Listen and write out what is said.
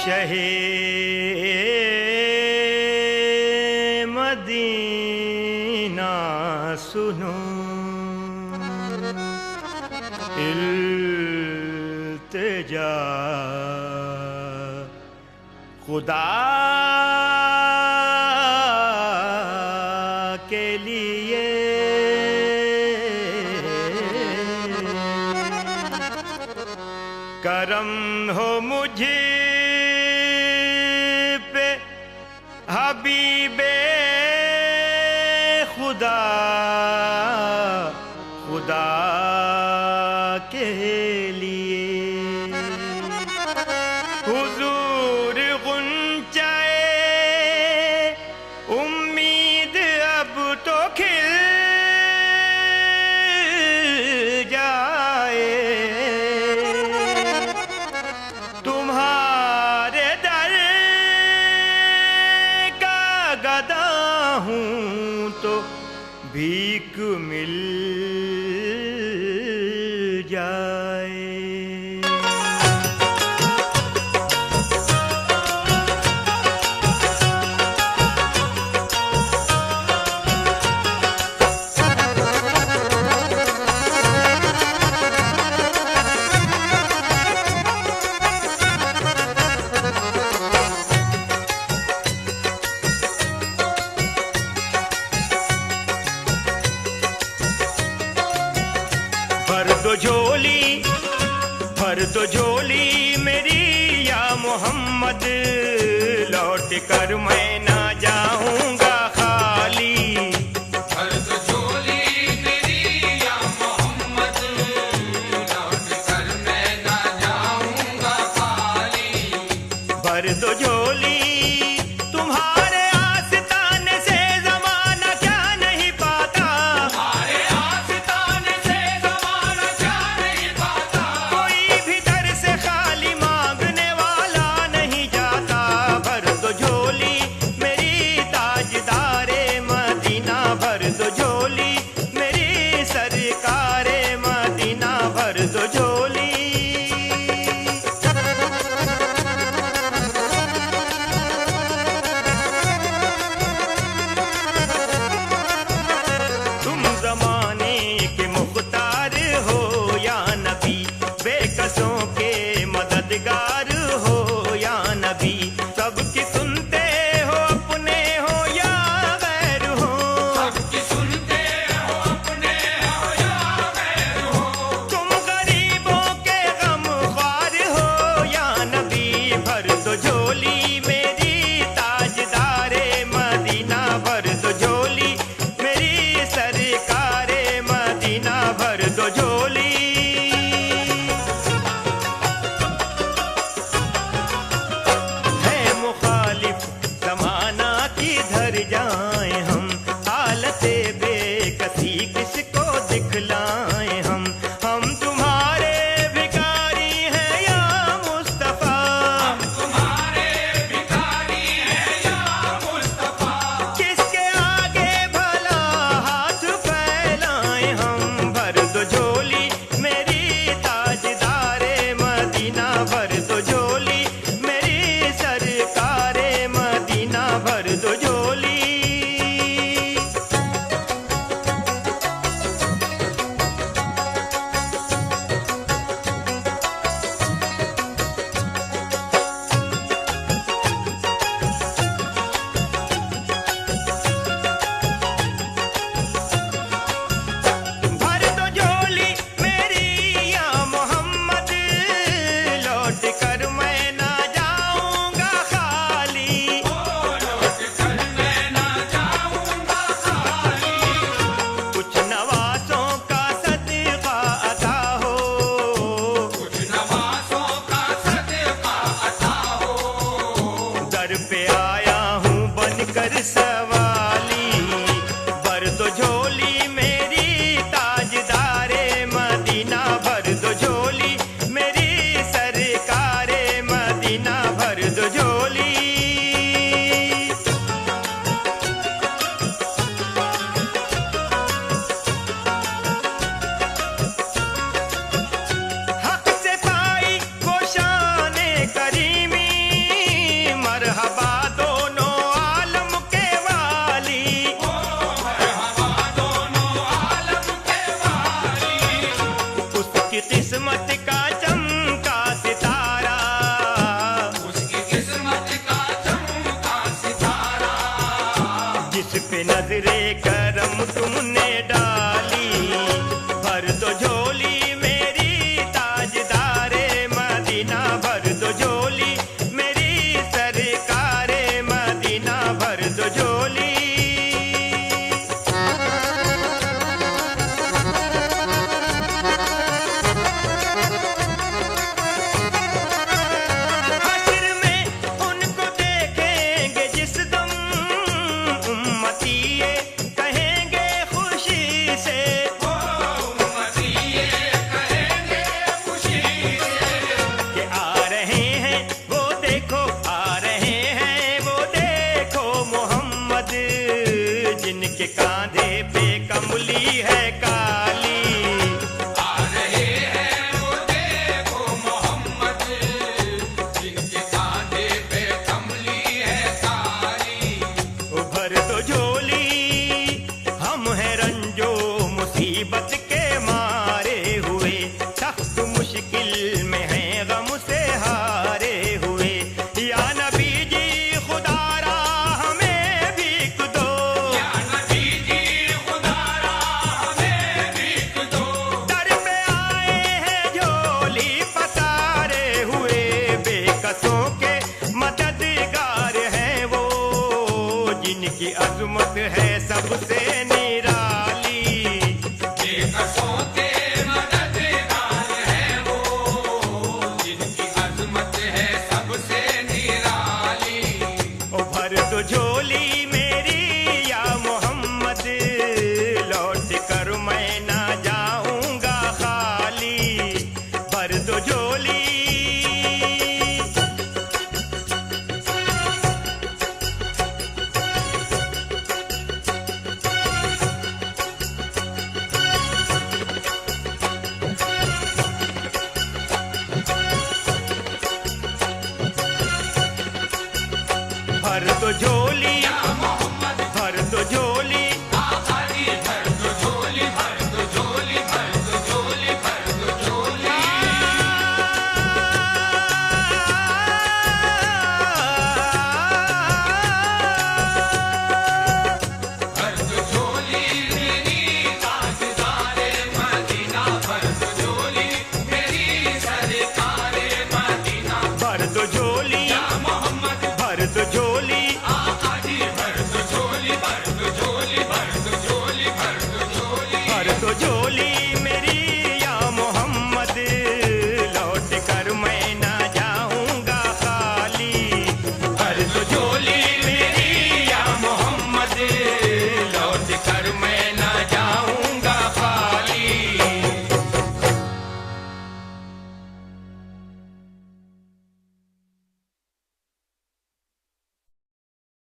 शहे मदीना सुनो, इल्तिजा खुदा के लिए। करम हो मुझे पे हबीबे खुदा, खुदा के लिए। हुजूर गुंचाए उम्मीद अब तो खिल जाए, तुम्हारे दर का गदा हूँ तो भीख मिल जाए। भर दो झोली मेरी या मोहम्मद, लौट कर मैं ना जाऊंगा खाली। भर दो झोली मेरी या मोहम्मद, लौट कर मैं ना जाऊंगा खाली। भर दो झोली तुम्हारे आस्ताने से ज़माना क्या नहीं पाता, तुम्हारे आस्ताने से ज़माना क्या नहीं पाता। कोई भी दर से खाली मांगने वाला नहीं जाता। भर दो झोली मेरी ताजदारे मदीना, भर दो झोली मेरी सरकारे मदीना, भर दो झोली। तुम ज़माने के मुख्तार हो या नबी, बेकसों के मददगार हो या नबी। सबकी सुनते हो अपने हो या गैर हो, सबकी सुनते हो अपने हो या गैर हो। तुम गरीबों के गमख्वार हो या नबी। भर दो झोली मेरी ताजदारे मदीना, भर दो झोली मेरी सरकारे मदीना, भर दो झोली। है मुखालिफ ज़माना किधर जाएं हम, हालते बेकसी किसको दिखलाएं हम। हम तुम्हारे भिखारी हैं या मुस्तफा, तुम्हारे भिखारी हैं या मुस्तफा। किसके आगे भला हाथ फैलाएं हम। भर दो झोली मेरी ताजदारे मदीना, भर दो झोली मेरी सरकारे मदीना, भर दो झोली। की अजमत है सबसे निराली। बेकसों के